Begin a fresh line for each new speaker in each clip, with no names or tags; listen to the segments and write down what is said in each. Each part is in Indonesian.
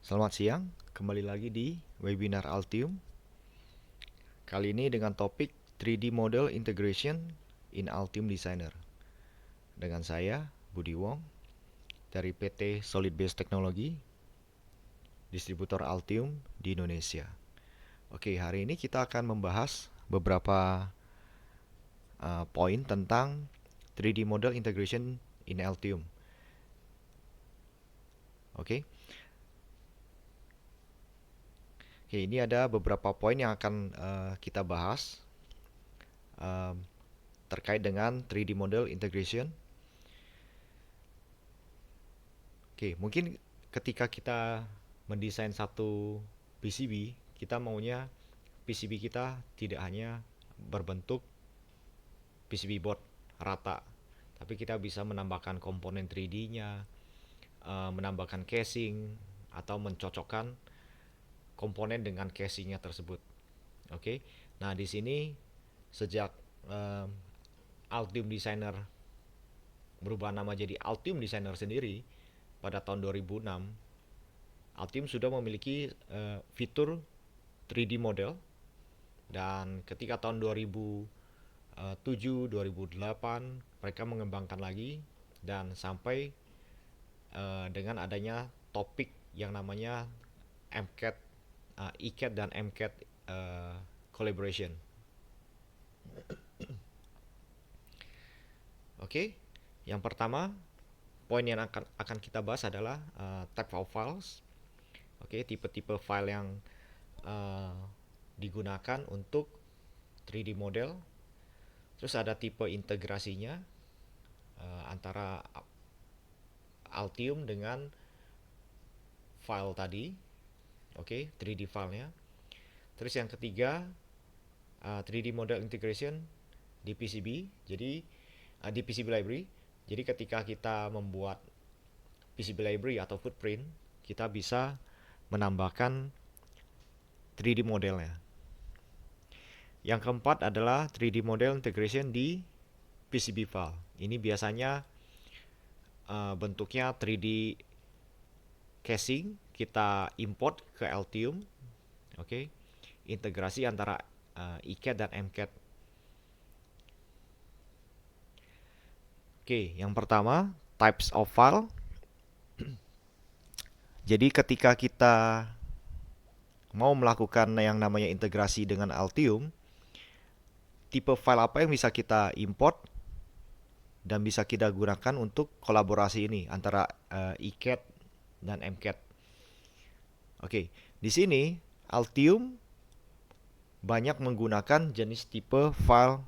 Selamat siang, kembali lagi di webinar Altium. Kali ini dengan topik 3D Model Integration in Altium Designer. Dengan saya, Budi Wong, dari PT Solid Base Technology, distributor Altium di Indonesia. Oke, hari ini kita akan membahas beberapa poin tentang 3D Model Integration in Altium. Oke. Oke, ini ada beberapa poin yang akan kita bahas uh, terkait dengan 3D Model Integration. Oke, mungkin ketika kita mendesain satu PCB, kita maunya PCB kita tidak hanya berbentuk PCB board rata, tapi kita bisa menambahkan komponen 3D-nya, menambahkan casing, atau mencocokkan komponen dengan casingnya tersebut. Oke, nah di sini sejak Altium Designer berubah nama jadi Altium Designer sendiri pada tahun 2006, Altium sudah memiliki fitur 3D model, dan ketika tahun 2007 2008 mereka mengembangkan lagi, dan sampai dengan adanya topik yang namanya MCAT, ECAT dan MCAT collaboration. Oke, yang pertama poin yang akan kita bahas adalah type of files. Oke, tipe-tipe file yang uh, digunakan untuk 3D model. Terus ada tipe integrasinya antara Altium dengan file tadi. Oke, 3D filenya. Terus yang ketiga, 3D model integration di PCB. Jadi di PCB library. Jadi ketika kita membuat PCB library atau footprint, kita bisa menambahkan 3D modelnya. Yang keempat adalah 3D model integration di PCB file. Ini biasanya bentuknya 3D casing, kita import ke Altium. Oke, integrasi antara ECAD dan MCAD. Oke, yang pertama types of file. Jadi ketika kita mau melakukan yang namanya integrasi dengan Altium, tipe file apa yang bisa kita import dan bisa kita gunakan untuk kolaborasi ini antara ECAD dan MCAD. Oke, di sini Altium banyak menggunakan jenis tipe file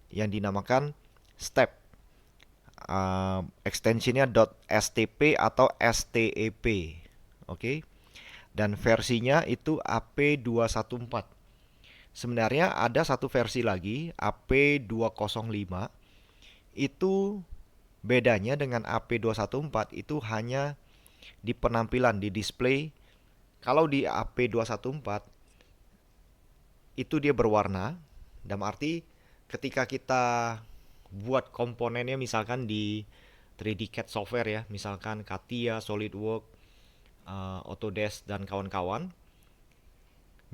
yang dinamakan step. Extensionnya .stp atau step. Oke. Dan versinya itu AP214. Sebenarnya ada satu versi lagi, AP205. Itu bedanya dengan AP214 itu hanya di penampilan, di display. Kalau di AP214 itu dia berwarna, dalam arti ketika kita buat komponennya misalkan di 3D CAD software ya, misalkan CATIA, SolidWorks, Autodesk dan kawan-kawan.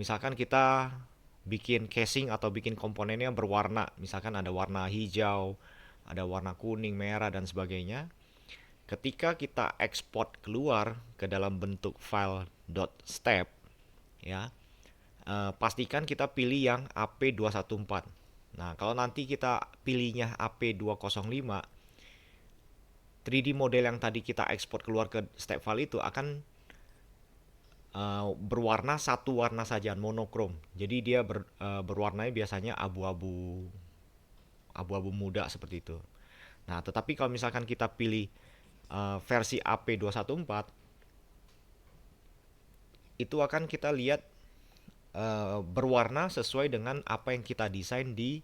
Misalkan kita bikin casing atau bikin komponennya berwarna, misalkan ada warna hijau, ada warna kuning, merah dan sebagainya. Ketika kita ekspor keluar ke dalam bentuk file .step ya, pastikan kita pilih yang AP214. Nah, kalau nanti kita pilihnya AP205, 3D model yang tadi kita ekspor keluar ke step file itu akan berwarna satu warna saja, monokrom. Jadi dia berwarnanya biasanya abu-abu muda seperti itu. Nah, tetapi kalau misalkan kita pilih versi AP214, itu akan kita lihat berwarna sesuai dengan apa yang kita desain di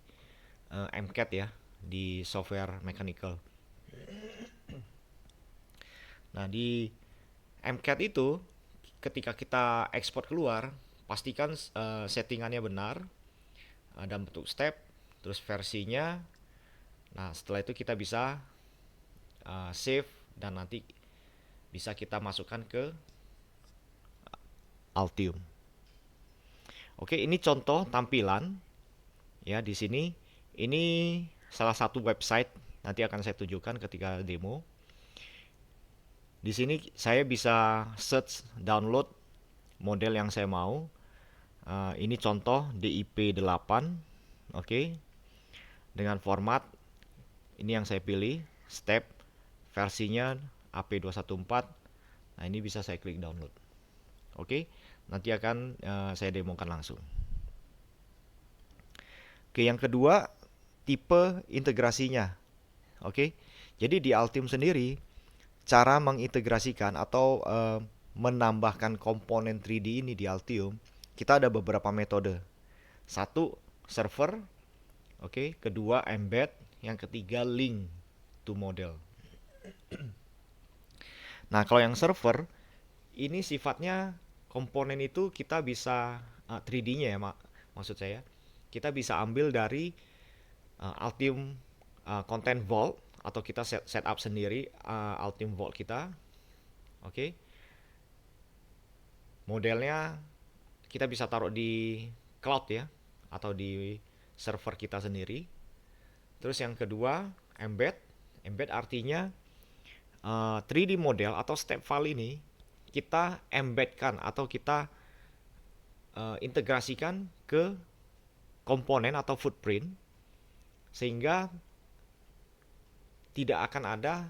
MCAD ya, di software mechanical. Nah, di MCAD itu ketika kita ekspor keluar, pastikan settingannya benar, ada bentuk step, terus versinya. Nah, setelah itu kita bisa save dan nanti bisa kita masukkan ke Altium. Oke, ini contoh tampilan ya di sini. Ini salah satu website, nanti akan saya tunjukkan ketika demo. Di sini saya bisa search download model yang saya mau. Ini contoh DIP8, oke. Dengan format ini yang saya pilih, step versinya AP214. Nah, ini bisa saya klik download. Oke, nanti akan saya demokan langsung. Oke, yang kedua, tipe integrasinya. Oke, jadi di Altium sendiri, cara mengintegrasikan atau menambahkan komponen 3D ini di Altium, kita ada beberapa metode. Satu, server. Oke, kedua, embed. Yang ketiga, link to model. Nah, kalau yang server, ini sifatnya komponen itu kita bisa 3D-nya ya, maksud saya. Kita bisa ambil dari Altium Content Vault atau kita setup sendiri Altium Vault kita. Oke. Modelnya kita bisa taruh di cloud ya atau di server kita sendiri. Terus yang kedua, embed. Embed artinya 3D model atau step file ini kita embedkan atau kita integrasikan ke komponen atau footprint sehingga tidak akan ada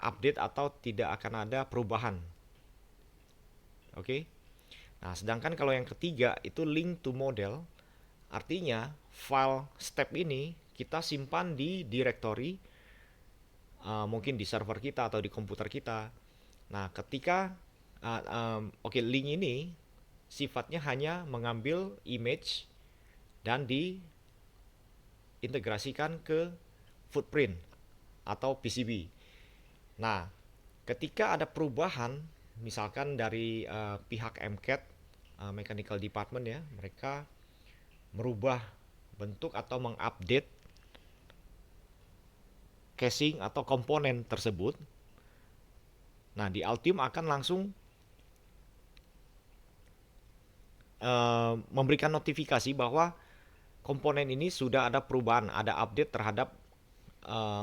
update atau tidak akan ada perubahan. Oke. Nah, sedangkan kalau yang ketiga itu link to model, artinya file step ini kita simpan di directory, mungkin di server kita atau di komputer kita. Nah, ketika link ini sifatnya hanya mengambil image dan diintegrasikan ke footprint atau PCB. Nah, ketika ada perubahan, misalkan dari pihak MCAT, Mechanical Department ya, mereka merubah bentuk atau mengupdate casing atau komponen tersebut. Nah, di Altium akan langsung memberikan notifikasi bahwa komponen ini sudah ada perubahan, ada update terhadap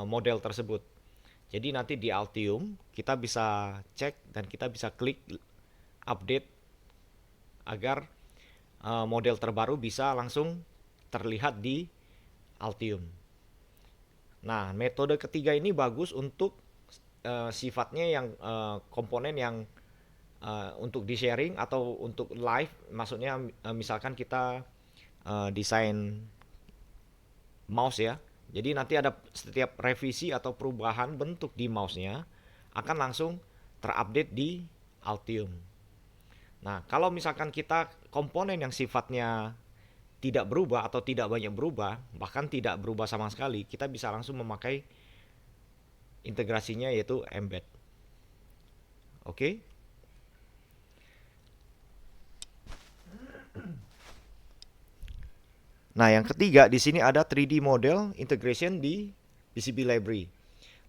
model tersebut. Jadi nanti di Altium kita bisa cek dan kita bisa klik update agar model terbaru bisa langsung terlihat di Altium. Nah, metode ketiga ini bagus untuk sifatnya yang komponen yang untuk di sharing atau untuk live, maksudnya misalkan kita desain mouse ya. Jadi nanti ada setiap revisi atau perubahan bentuk di mouse-nya akan langsung terupdate di Altium. Nah, kalau misalkan kita komponen yang sifatnya tidak berubah atau tidak banyak berubah, bahkan tidak berubah sama sekali, kita bisa langsung memakai integrasinya yaitu embed. Oke. Nah, yang ketiga di sini ada 3D model integration di PCB library.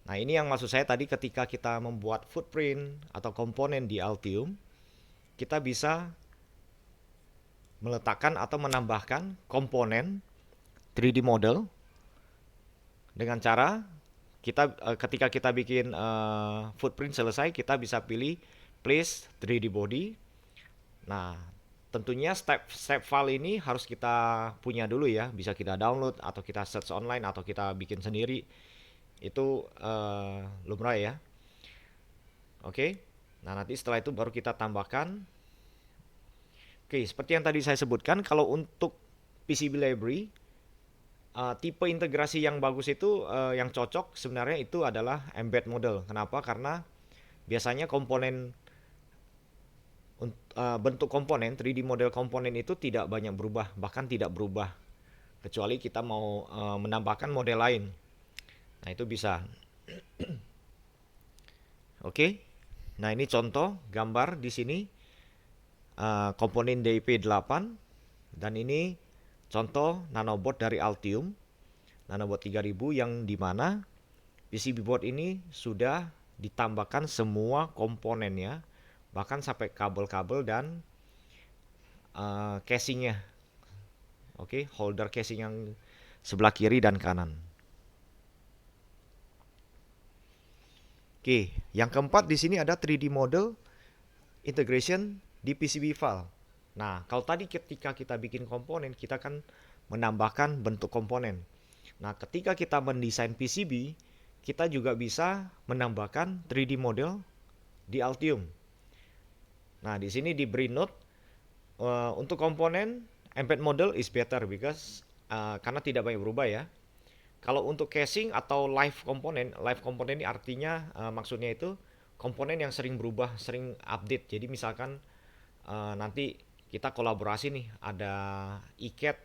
Nah, ini yang maksud saya tadi ketika kita membuat footprint atau komponen di Altium, kita bisa meletakkan atau menambahkan komponen 3D model dengan cara kita ketika kita bikin footprint selesai, kita bisa pilih place 3D body. Nah, tentunya step file ini harus kita punya dulu ya, bisa kita download atau kita search online atau kita bikin sendiri. Itu lumrah ya. Oke. Nah, nanti setelah itu baru kita tambahkan. Oke, seperti yang tadi saya sebutkan, kalau untuk PCB library tipe integrasi yang bagus itu yang cocok sebenarnya itu adalah embed model. Kenapa? Karena biasanya komponen bentuk komponen 3D model komponen itu tidak banyak berubah, bahkan tidak berubah kecuali kita mau menambahkan model lain. Nah, itu bisa. Oke. Nah, ini contoh gambar di sini komponen DIP8 dan ini contoh nanobot dari Altium, nanobot 3000 yang dimana PCB board ini sudah ditambahkan semua komponennya, bahkan sampai kabel-kabel dan casingnya. Oke, holder casing yang sebelah kiri dan kanan. Oke, yang keempat di sini ada 3D model integration di PCB file. Nah, kalau tadi ketika kita bikin komponen, kita kan menambahkan bentuk komponen. Nah, ketika kita mendesain PCB, kita juga bisa menambahkan 3D model di Altium. Nah, di sini diberi note untuk komponen embed model is better because karena tidak banyak berubah ya. Kalau untuk casing atau live komponen ini artinya maksudnya itu komponen yang sering berubah, sering update. Jadi misalkan nanti kita kolaborasi nih, ada iCAD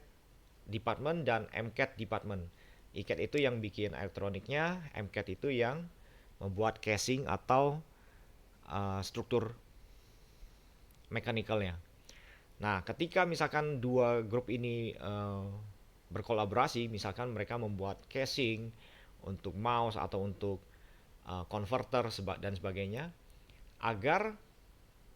department dan MCAD department. iCAD itu yang bikin elektroniknya, MCAD itu yang membuat casing atau struktur mechanical-nya. Nah, ketika misalkan dua grup ini berkolaborasi, misalkan mereka membuat casing untuk mouse atau untuk converter dan sebagainya, agar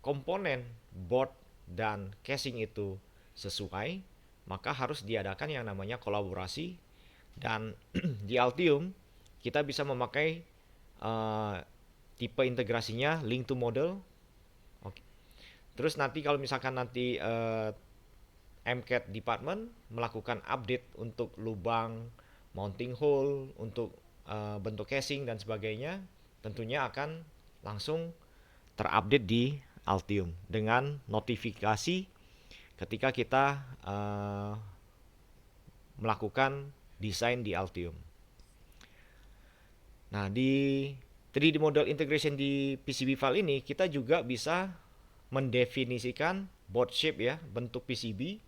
komponen board dan casing itu sesuai, maka harus diadakan yang namanya kolaborasi. Dan di Altium kita bisa memakai tipe integrasinya link to model. Oke. Terus nanti kalau misalkan nanti MCAD department melakukan update untuk lubang, mounting hole, untuk bentuk casing dan sebagainya, tentunya akan langsung terupdate di Altium dengan notifikasi ketika kita melakukan desain di Altium. Nah, di 3D model integration di PCB file ini kita juga bisa mendefinisikan board shape ya, bentuk PCB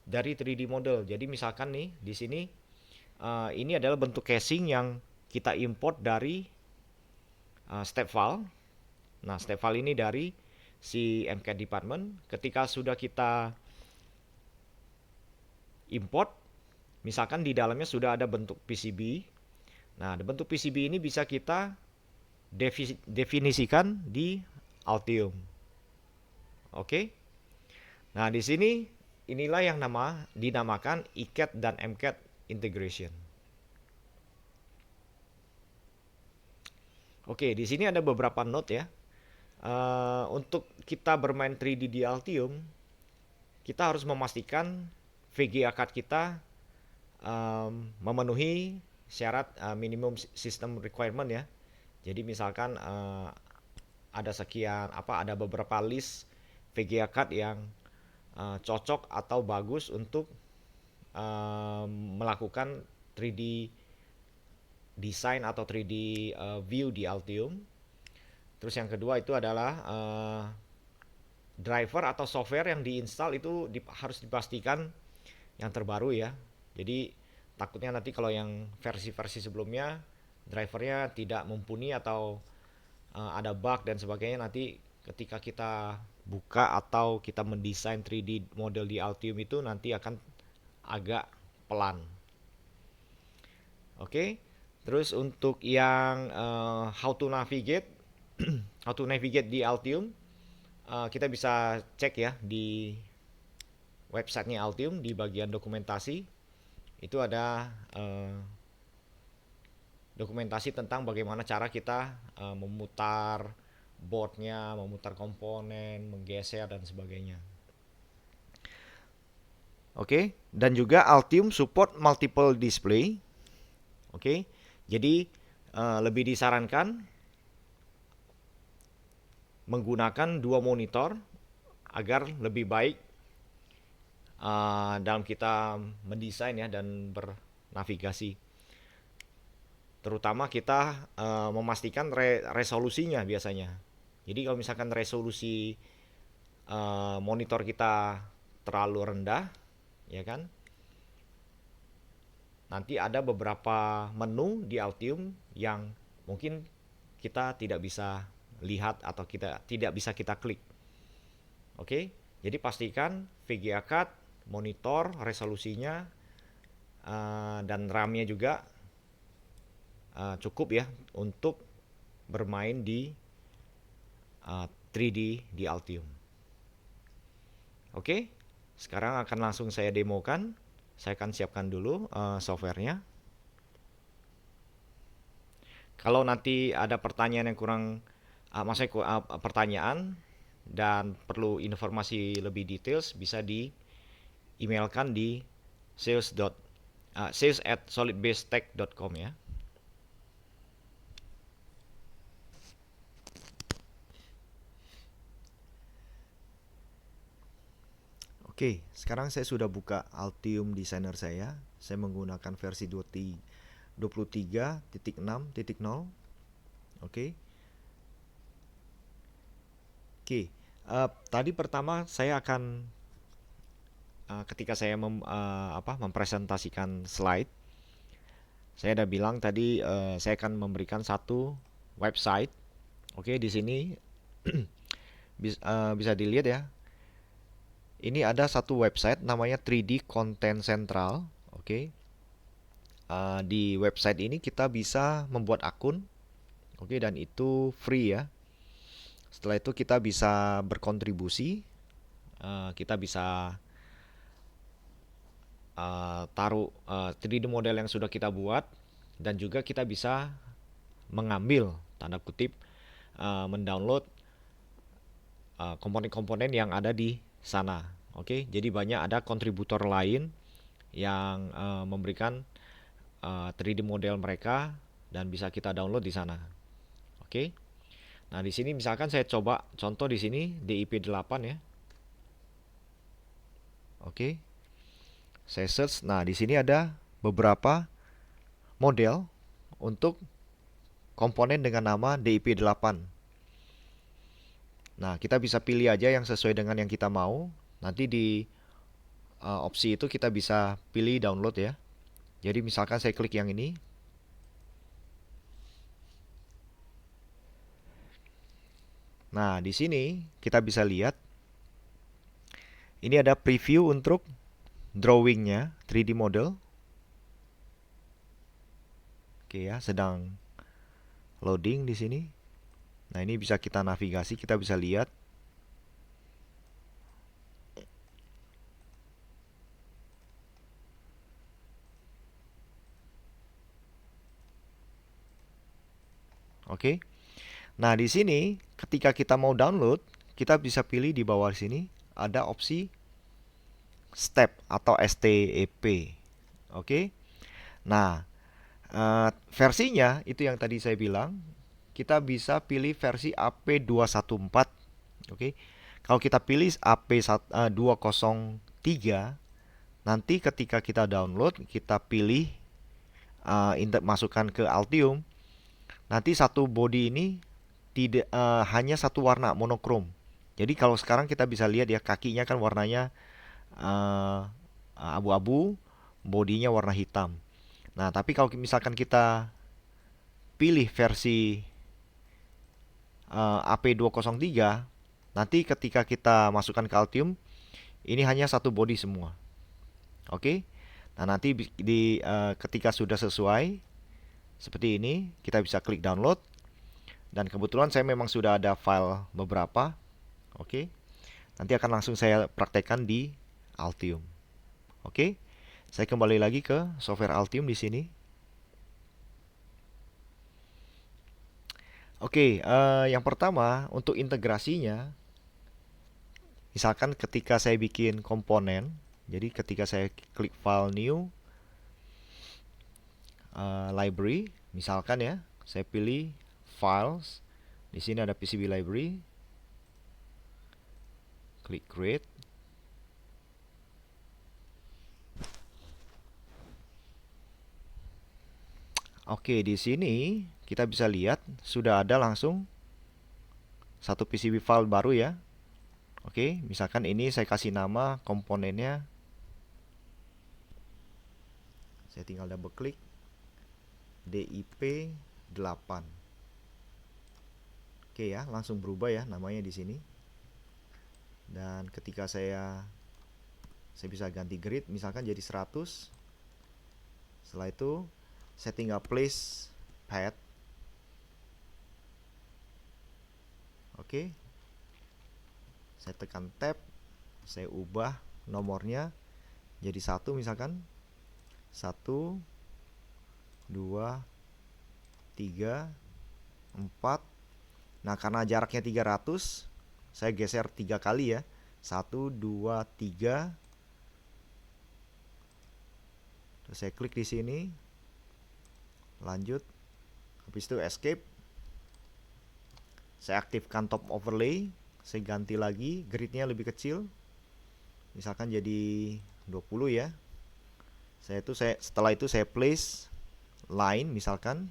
dari 3D model. Jadi misalkan nih di sini ini adalah bentuk casing yang kita import dari step file. Nah, step file ini dari si MCAD department. Ketika sudah kita import, misalkan di dalamnya sudah ada bentuk PCB. Nah, bentuk PCB ini bisa kita definisikan di Altium. Oke. Nah, di sini inilah yang dinamakan iCAD dan MCAD integration. Oke, di sini ada beberapa note ya. Untuk kita bermain 3D di Altium, kita harus memastikan VGA card kita memenuhi syarat minimum system requirement ya. Jadi misalkan ada beberapa list VGA card yang cocok atau bagus untuk melakukan 3D design atau 3D view di Altium. Terus yang kedua itu adalah driver atau software yang diinstal itu harus dipastikan yang terbaru ya. Jadi takutnya nanti kalau yang versi-versi sebelumnya drivernya tidak mumpuni atau ada bug dan sebagainya, nanti ketika kita buka atau kita mendesain 3D model di Altium itu nanti akan agak pelan. Oke. Terus untuk yang how to navigate how to navigate di Altium, kita bisa cek ya di websitenya Altium di bagian dokumentasi. Itu ada dokumentasi tentang bagaimana cara kita memutar boardnya, memutar komponen, menggeser dan sebagainya. Oke, dan juga Altium support multiple display. Oke, jadi lebih disarankan menggunakan dua monitor agar lebih baik dalam kita mendesain ya dan bernavigasi. Terutama kita memastikan resolusinya biasanya. Jadi kalau misalkan resolusi monitor kita terlalu rendah, ya kan? Nanti ada beberapa menu di Altium yang mungkin kita tidak bisa lihat atau kita tidak bisa kita klik. Oke, jadi pastikan VGA card, monitor, resolusinya dan RAM-nya juga cukup ya untuk bermain di 3D di Altium. Oke, Sekarang akan langsung saya demokan. Saya akan siapkan dulu softwarenya. Kalau nanti ada pertanyaan yang kurang, maksudnya pertanyaan dan perlu informasi lebih details, bisa di emailkan di sales@solidbasetech.com ya. Oke, sekarang saya sudah buka Altium Designer saya. Saya menggunakan versi 23.6.0. Oke. Oke. Tadi pertama saya akan ketika saya mempresentasikan slide, saya udah bilang tadi saya akan memberikan satu website. Oke, di sini bisa dilihat ya. Ini ada satu website namanya 3D Content Central. Oke. Di website ini kita bisa membuat akun. Oke, dan itu free ya. Setelah itu kita bisa berkontribusi. Kita bisa taruh 3D model yang sudah kita buat, dan juga kita bisa mengambil tanda kutip mendownload komponen-komponen yang ada di sana. Oke, jadi banyak ada kontributor lain yang memberikan 3D model mereka dan bisa kita download di sana. Oke. Nah, di sini misalkan saya coba contoh di sini DIP8 ya. Oke. Saya search. Nah, di sini ada beberapa model untuk komponen dengan nama DIP8. Nah, kita bisa pilih aja yang sesuai dengan yang kita mau. Nanti di opsi itu kita bisa pilih download ya. Jadi misalkan saya klik yang ini. Nah, di sini kita bisa lihat ini ada preview untuk drawingnya 3D model. Oke ya, sedang loading di sini. Nah, ini bisa kita navigasi, kita bisa lihat. Oke. Nah, di sini ketika kita mau download, kita bisa pilih di bawah sini ada opsi step atau STEP. Oke. Nah, versinya itu yang tadi saya bilang, kita bisa pilih versi AP214. Oke. Kalau kita pilih AP203, nanti ketika kita download, kita pilih masukkan ke Altium, nanti satu body ini tidak hanya satu warna monokrom. Jadi kalau sekarang kita bisa lihat ya, kakinya kan warnanya abu-abu, bodinya warna hitam. Nah, tapi kalau misalkan kita pilih versi AP203, nanti ketika kita masukkan ke Altium, ini hanya satu body semua. Oke. Nah, nanti ketika sudah sesuai seperti ini, kita bisa klik download. Dan kebetulan saya memang sudah ada file beberapa. Oke. Nanti akan langsung saya praktekkan di Altium. Oke. Saya kembali lagi ke software Altium di sini. Oke, yang pertama untuk integrasinya, misalkan ketika saya bikin komponen, jadi ketika saya klik file new, library, misalkan ya, saya pilih files, di sini ada PCB library, klik create. Oke, di sini kita bisa lihat sudah ada langsung satu PCB file baru ya. Oke, misalkan ini saya kasih nama komponennya. Saya tinggal double klik DIP8. Oke ya, langsung berubah ya namanya di sini. Dan ketika saya bisa ganti grid misalkan jadi 100. Setelah itu saya tinggal place pad. Oke. Saya tekan tab, saya ubah nomornya jadi 1 misalkan. 1, 2, 3, 4. Nah, karena jaraknya 300, saya geser 3 kali ya. 1, 2, 3. Terus saya klik di sini. Lanjut. Habis itu escape. Saya aktifkan top overlay. Saya ganti lagi gridnya lebih kecil. Misalkan jadi 20 ya. Setelah itu saya place line misalkan.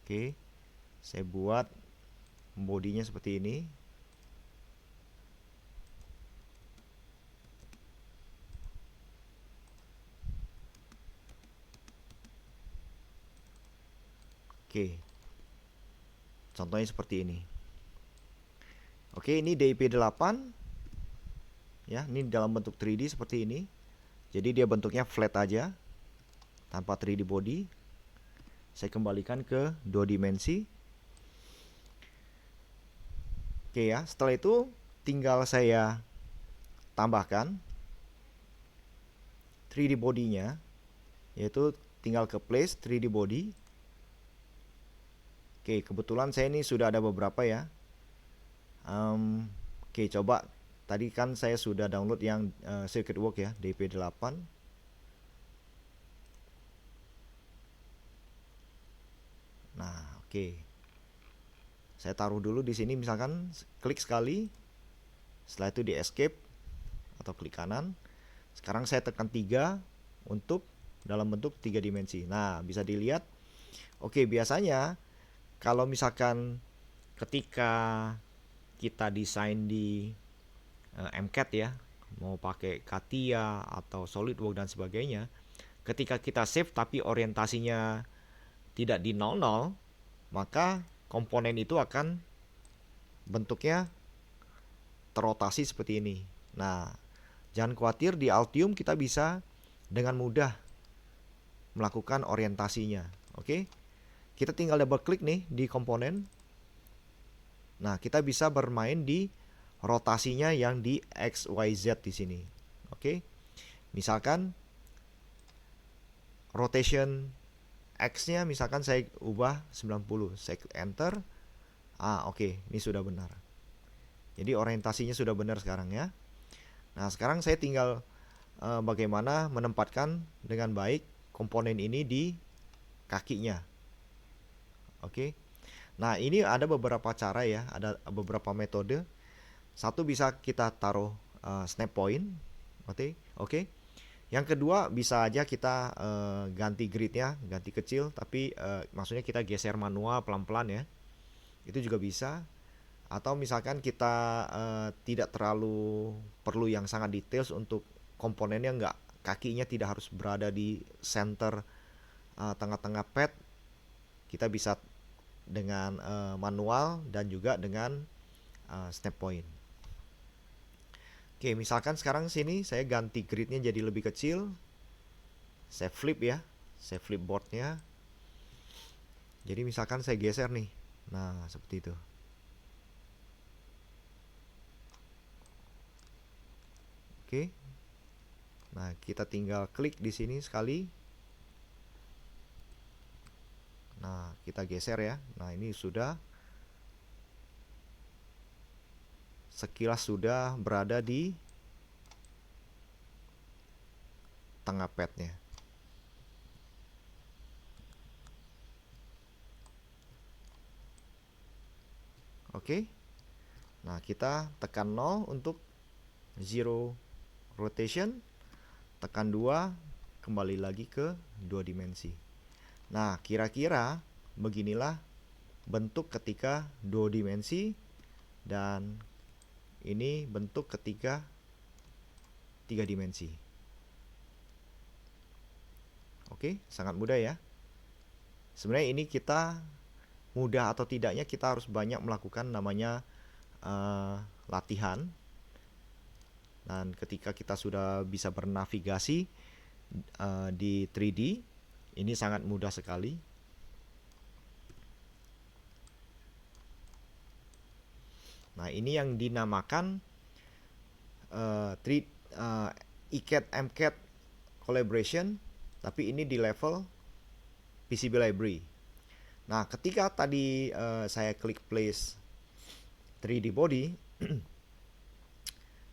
Oke. Saya buat bodinya seperti ini. Oke. Contohnya seperti ini. Oke, ini DIP8. Ya, ini dalam bentuk 3D seperti ini. Jadi dia bentuknya flat aja, tanpa 3D body. Saya kembalikan ke 2 dimensi. Oke ya, setelah itu tinggal saya tambahkan 3D body-nya, yaitu tinggal ke place 3D body. Oke, kebetulan saya ini sudah ada beberapa ya. Oke, coba. Tadi kan saya sudah download yang circuit work ya, DP8. Nah, oke. Saya taruh dulu di sini misalkan, klik sekali. Setelah itu di escape atau klik kanan. Sekarang saya tekan 3 untuk dalam bentuk 3 dimensi. Nah, bisa dilihat. Oke, biasanya kalau misalkan ketika kita desain di MCAD ya, mau pakai CATIA atau SolidWorks dan sebagainya, ketika kita save tapi orientasinya tidak di 00, maka komponen itu akan bentuknya terotasi seperti ini. Nah, jangan khawatir, di Altium kita bisa dengan mudah melakukan orientasinya. Oke, kita tinggal double klik nih di komponen. Nah, kita bisa bermain di rotasinya yang di XYZ di sini. Oke. Misalkan rotation X-nya misalkan saya ubah 90. Saya enter. Oke, ini sudah benar. Jadi orientasinya sudah benar sekarang ya. Nah, sekarang saya tinggal bagaimana menempatkan dengan baik komponen ini di kakinya. Oke. Nah, ini ada beberapa cara ya, ada beberapa metode. Satu, bisa kita taruh snap point. Oke. Yang kedua, bisa aja kita ganti gridnya, ganti kecil, tapi maksudnya kita geser manual pelan-pelan ya. Itu juga bisa. Atau misalkan kita tidak terlalu perlu yang sangat details untuk komponennya, kakinya tidak harus berada di center tengah-tengah pad. Kita bisa dengan manual dan juga dengan snap point. Oke, misalkan sekarang sini saya ganti gridnya jadi lebih kecil. Saya flip ya. Saya flip boardnya. Jadi misalkan saya geser nih. Nah, seperti itu. Oke. Nah, kita tinggal klik di sini sekali. Nah, kita geser ya. Nah, ini sudah sekilas sudah berada di tengah padnya. Oke. Nah, kita tekan 0 untuk zero rotation. Tekan 2, kembali lagi ke 2 dimensi. Nah, kira-kira beginilah bentuk ketika 2 dimensi, dan ini bentuk ketika 3 dimensi. Oke, sangat mudah ya. Sebenarnya ini kita mudah atau tidaknya kita harus banyak melakukan namanya latihan. Dan ketika kita sudah bisa bernavigasi di 3D, ini sangat mudah sekali. Nah, ini yang dinamakan ECAD MCAD collaboration, tapi ini di level PCB library. Nah, ketika tadi saya klik place 3D body,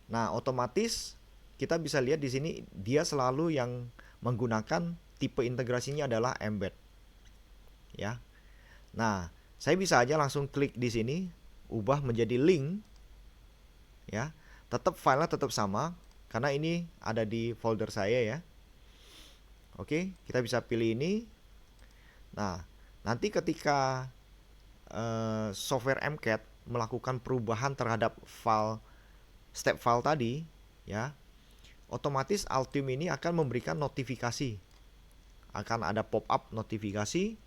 nah otomatis kita bisa lihat di sini dia selalu yang menggunakan tipe integrasinya adalah embed, ya. Nah, saya bisa aja langsung klik di sini, ubah menjadi link, ya. Tetap filenya tetap sama karena ini ada di folder saya ya. Oke, kita bisa pilih ini. Nah, nanti ketika software MCAD melakukan perubahan terhadap step file tadi, ya, otomatis Altium ini akan memberikan notifikasi. Akan ada pop-up notifikasi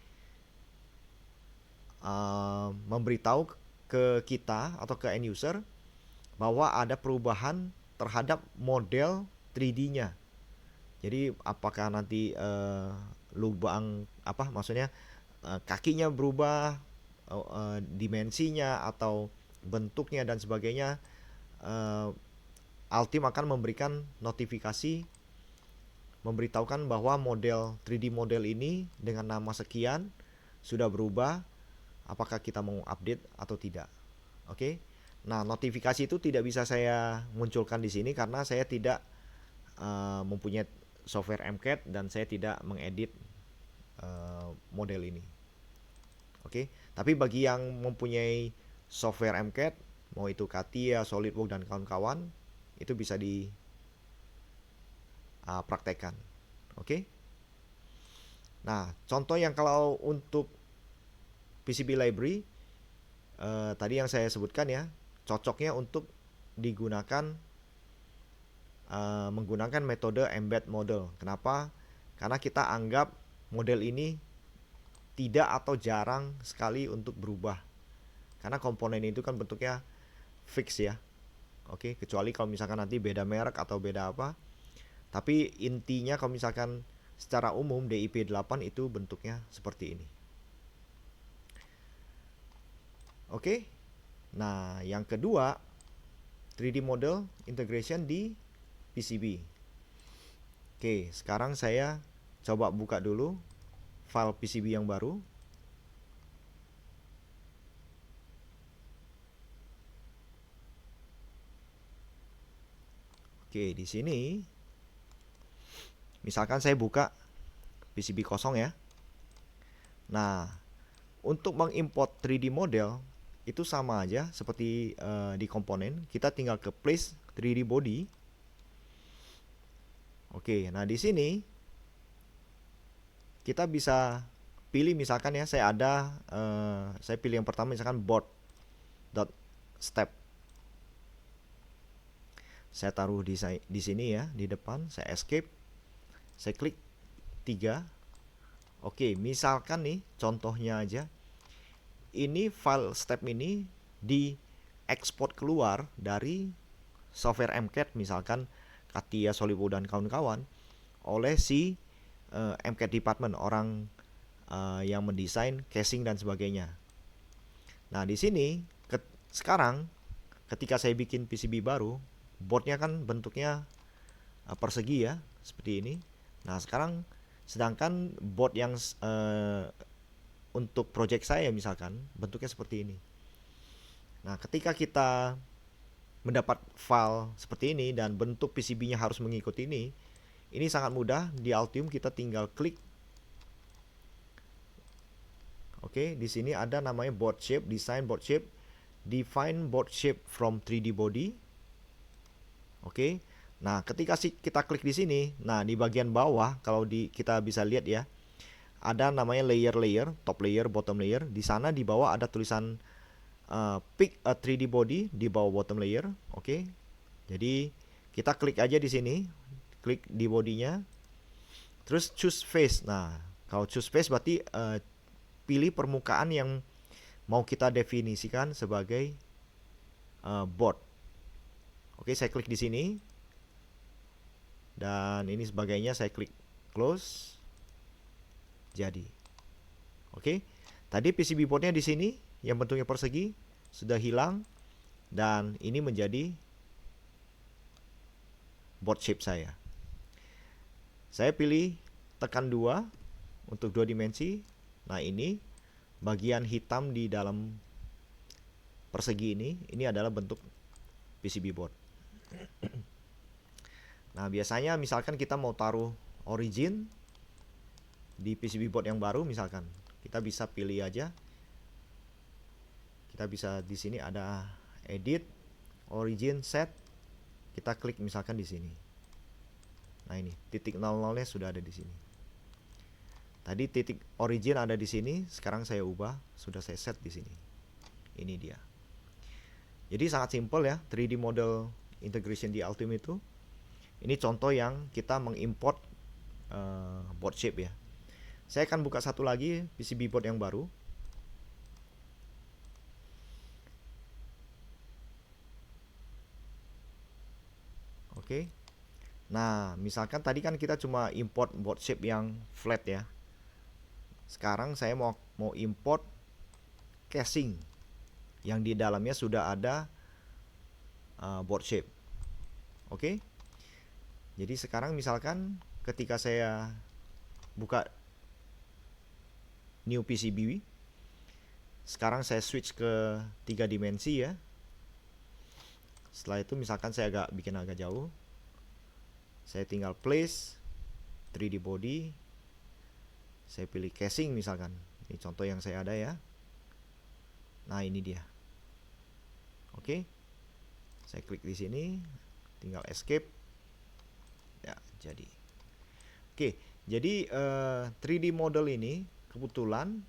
memberitahu ke kita atau ke end user bahwa ada perubahan terhadap model 3D-nya. Jadi apakah nanti lubang maksudnya kakinya berubah, dimensinya atau bentuknya dan sebagainya, Altium akan memberikan notifikasi memberitahukan bahwa model 3D model ini dengan nama sekian sudah berubah, apakah kita mau update atau tidak. Oke. Nah, notifikasi itu tidak bisa saya munculkan di sini karena saya tidak mempunyai software MCAD dan saya tidak mengedit model ini. Oke. Tapi bagi yang mempunyai software MCAD, mau itu CATIA, SolidWorks dan kawan-kawan, itu bisa dipraktekkan. Oke. Nah, contoh yang kalau untuk PCB library tadi yang saya sebutkan ya, cocoknya untuk digunakan menggunakan metode embed model. Kenapa? Karena kita anggap model ini tidak atau jarang sekali untuk berubah. Karena komponen itu kan bentuknya fix ya. Oke, kecuali kalau misalkan nanti beda merek atau beda apa. Tapi intinya kalau misalkan secara umum DIP8 itu bentuknya seperti ini. Oke. Nah, yang kedua 3D model integration di PCB. Oke, sekarang saya coba buka dulu file PCB yang baru. Oke, di sini misalkan saya buka PCB kosong ya. Nah, untuk mengimport 3D model itu sama aja seperti di komponen. Kita tinggal ke place 3D body. Oke, nah di sini kita bisa pilih misalkan ya, saya pilih yang pertama misalkan board.step. Saya taruh di sini ya, di depan, saya escape. Saya klik 3. Oke, misalkan nih contohnya aja. Ini file step ini diekspor keluar dari software MCAD misalkan CATIA, SolidWorks dan kawan-kawan oleh si MCAD department, orang yang mendesain casing dan sebagainya. Nah, di sini sekarang ketika saya bikin PCB baru, boardnya kan bentuknya persegi ya, seperti ini. Nah, sekarang sedangkan board yang untuk project saya misalkan bentuknya seperti ini. Nah, ketika kita mendapat file seperti ini dan bentuk PCB-nya harus mengikuti ini sangat mudah. Di Altium kita tinggal klik. Oke, di sini ada namanya board shape, design board shape, define board shape from 3D body. Oke. Nah, ketika kita klik di sini, nah di bagian bawah kalau kita bisa lihat ya, ada namanya layer, top layer, bottom layer. Di sana di bawah ada tulisan pick a 3D body di bawah bottom layer. Oke. Jadi kita klik aja di sini, klik di bodinya, terus choose face. Nah, kalau choose face berarti pilih permukaan yang mau kita definisikan sebagai board. Oke, saya klik di sini. Dan ini sebagainya saya klik close. Jadi. Oke. Tadi PCB boardnya di sini yang bentuknya persegi sudah hilang dan ini menjadi board shape saya. Saya pilih tekan 2 untuk 2 dimensi. Nah, ini bagian hitam di dalam persegi ini adalah bentuk PCB board. Nah, biasanya misalkan kita mau taruh origin di PCB board yang baru, misalkan kita bisa pilih aja. Kita bisa di sini ada edit, origin, set. Kita klik misalkan di sini. Nah, ini titik 00-nya sudah ada di sini. Tadi titik origin ada di sini, sekarang saya ubah, sudah saya set di sini. Ini dia. Jadi sangat simpel ya, 3D model integration di Altium itu. Ini contoh yang kita mengimport board shape ya. Saya akan buka satu lagi PCB board yang baru. Oke. Nah, misalkan tadi kan kita cuma import board shape yang flat ya. Sekarang saya mau import casing yang di dalamnya sudah ada board shape. Oke. Jadi sekarang misalkan ketika saya buka new PCB, sekarang saya switch ke 3 dimensi ya. Setelah itu misalkan saya bikin agak jauh. Saya tinggal place 3D body. Saya pilih casing misalkan. Ini contoh yang saya ada ya. Nah, ini dia. Oke. Saya klik di sini, tinggal escape. Ya, jadi. Oke, jadi 3D model ini kebetulan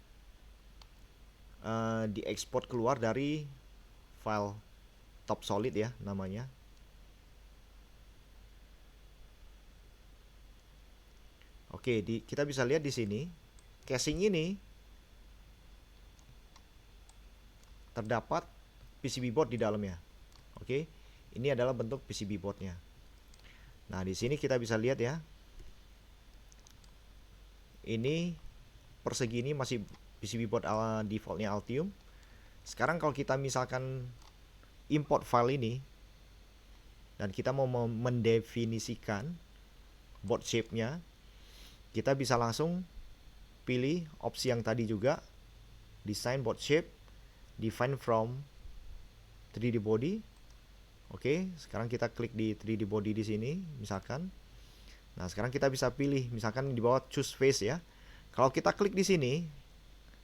diekspor keluar dari file top solid ya namanya. Oke, kita bisa lihat di sini casing ini terdapat PCB board di dalamnya. Oke, ini adalah bentuk PCB boardnya. Nah, di sini kita bisa lihat ya. Ini persegi ini masih PCB board defaultnya Altium. Sekarang kalau kita misalkan import file ini dan kita mau mendefinisikan board shape-nya, kita bisa langsung pilih opsi yang tadi juga, design board shape, define from 3D body. Oke, sekarang kita klik di 3D body di sini misalkan. Nah, sekarang kita bisa pilih misalkan di bawah choose face ya. Kalau kita klik di sini,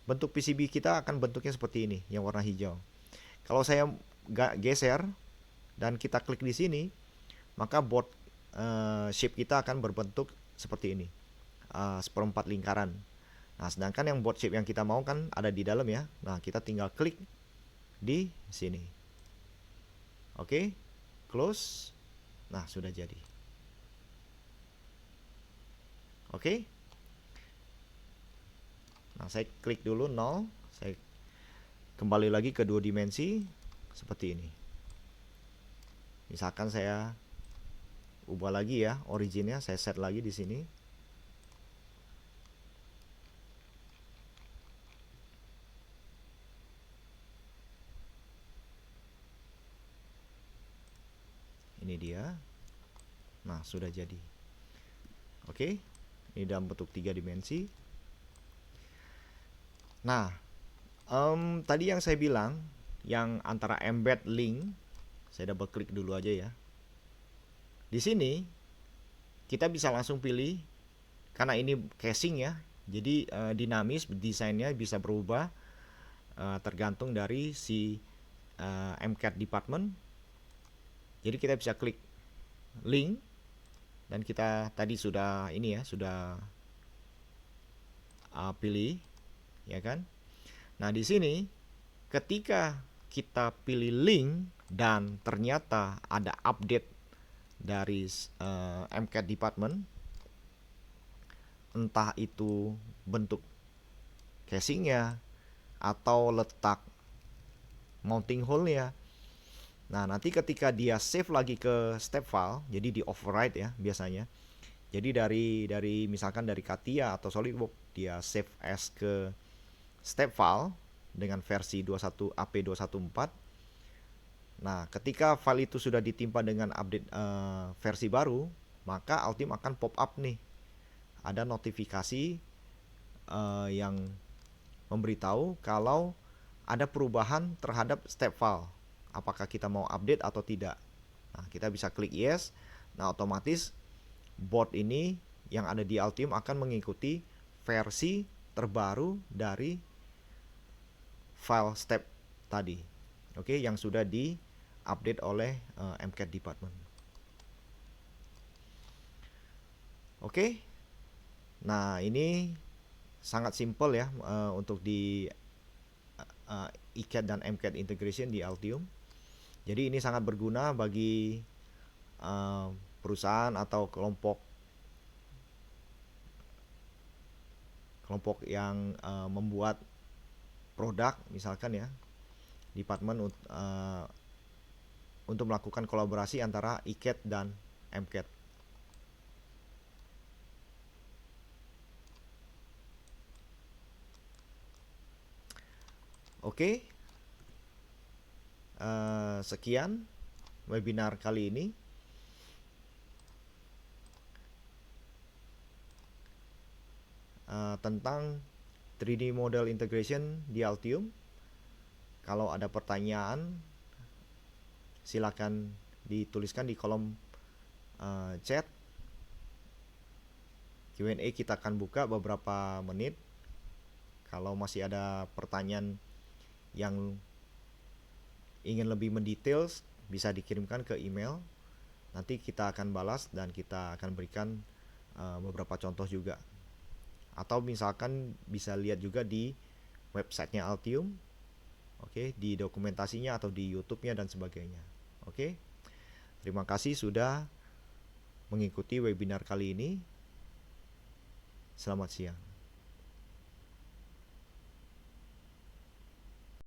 bentuk PCB kita akan bentuknya seperti ini yang warna hijau. Kalau saya geser dan kita klik di sini, maka board shape kita akan berbentuk seperti ini, seperempat lingkaran. Nah, sedangkan yang board shape yang kita mau kan ada di dalam ya. Nah, kita tinggal klik di sini. Oke, close. Nah, sudah jadi. Oke. Nah, saya klik dulu 0. Saya kembali lagi ke 2 dimensi seperti ini. Misalkan saya ubah lagi ya originnya, saya set lagi di sini. Ini dia. Nah, sudah jadi. Oke, ini dalam bentuk 3 dimensi. Nah, tadi yang saya bilang, yang antara embed link, saya double klik dulu aja ya. Di sini kita bisa langsung pilih, karena ini casing ya, jadi dinamis, desainnya bisa berubah tergantung dari si MCAD department. Jadi kita bisa klik link dan kita tadi sudah ini ya, sudah pilih ya kan. Nah, di sini ketika kita pilih link dan ternyata ada update dari MCAD department, entah itu bentuk casingnya atau letak mounting hole-nya. Nah, nanti ketika dia save lagi ke step file, jadi di override ya biasanya. Jadi dari misalkan dari CATIA atau SolidWorks, dia save as ke step file dengan versi 21 AP214. Nah, ketika file itu sudah ditimpa dengan update versi baru, maka Altium akan pop up nih. Ada notifikasi yang memberitahu kalau ada perubahan terhadap step file. Apakah kita mau update atau tidak. Nah, kita bisa klik yes. Nah, otomatis board ini yang ada di Altium akan mengikuti versi terbaru dari file step tadi. Oke, yang sudah di-update oleh MCAT department. Oke. Nah, ini sangat simple ya untuk di ECAT dan MCAT integration di Altium. Jadi ini sangat berguna bagi perusahaan atau kelompok yang membuat produk misalkan ya, departemen untuk melakukan kolaborasi antara ECAT dan MCAT. Oke, sekian webinar kali ini. Tentang 3D model integration di Altium. Kalau ada pertanyaan, silakan dituliskan di kolom chat. Q&A kita akan buka beberapa menit. Kalau masih ada pertanyaan yang ingin lebih mendetail, bisa dikirimkan ke email. Nanti kita akan balas dan kita akan berikan beberapa contoh juga. Atau misalkan bisa lihat juga di websitenya Altium, oke, di dokumentasinya atau di YouTube-nya dan sebagainya. Oke, terima kasih sudah mengikuti webinar kali ini. Selamat siang.